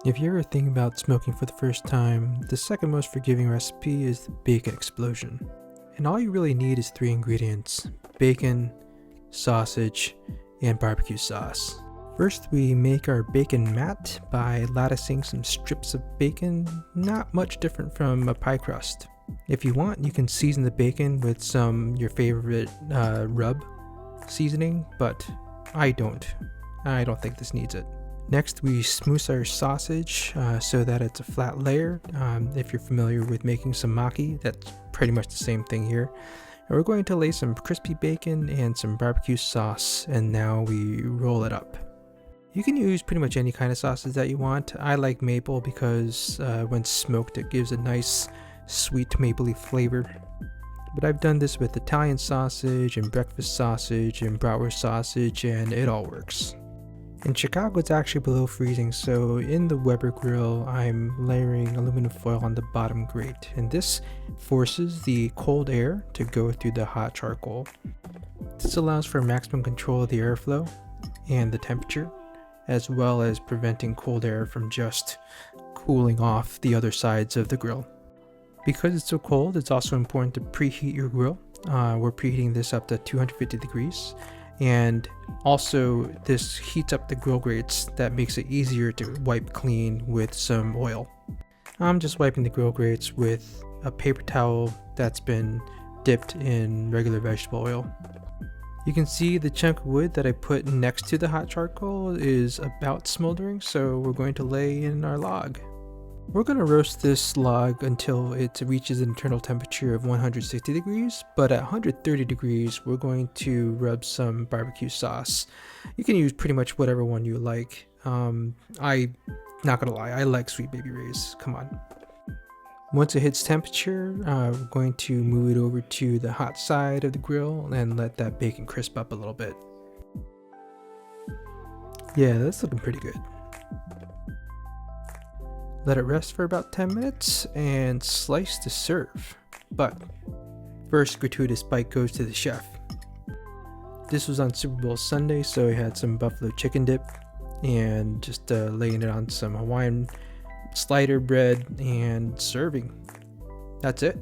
If you're ever thinking about smoking for the first time, the second most forgiving recipe is the bacon explosion. And all you really need is 3 ingredients: bacon, sausage, and barbecue sauce. First, we make our bacon matte by latticing some strips of bacon, not much different from a pie crust. If you want, you can season the bacon with your favorite rub seasoning, but I don't. I don't think this needs it. Next, we smooth our sausage so that it's a flat layer. If you're familiar with making some maki, that's pretty much the same thing here. And we're going to lay some crispy bacon and some barbecue sauce, and now we roll it up. You can use pretty much any kind of sausage that you want. I like maple because when smoked it gives a nice sweet mapley flavor. But I've done this with Italian sausage and breakfast sausage and bratwurst sausage, and it all works. In Chicago, it's actually below freezing, so in the Weber grill, I'm layering aluminum foil on the bottom grate, and this forces the cold air to go through the hot charcoal. This allows for maximum control of the airflow and the temperature, as well as preventing cold air from just cooling off the other sides of the grill. Because it's so cold, it's also important to preheat your grill. We're preheating this up to 250 degrees. And also this heats up the grill grates, that makes it easier to wipe clean with some oil. I'm just wiping the grill grates with a paper towel that's been dipped in regular vegetable oil. You can see the chunk of wood that I put next to the hot charcoal is about smoldering, so we're going to lay in our log. We're going to roast this log until it reaches an internal temperature of 160 degrees, but at 130 degrees we're going to rub some barbecue sauce. You can use pretty much whatever one you like. I not gonna lie, I like Sweet Baby Ray's. Come on. Once it hits temperature, we're going to move it over to the hot side of the grill and let that bacon crisp up a little bit. Yeah, that's looking pretty good. Let it rest for about 10 minutes and slice to serve. But first, gratuitous bite goes to the chef. This was on Super Bowl Sunday, so I had some buffalo chicken dip and just laying it on some Hawaiian slider bread and serving. That's it.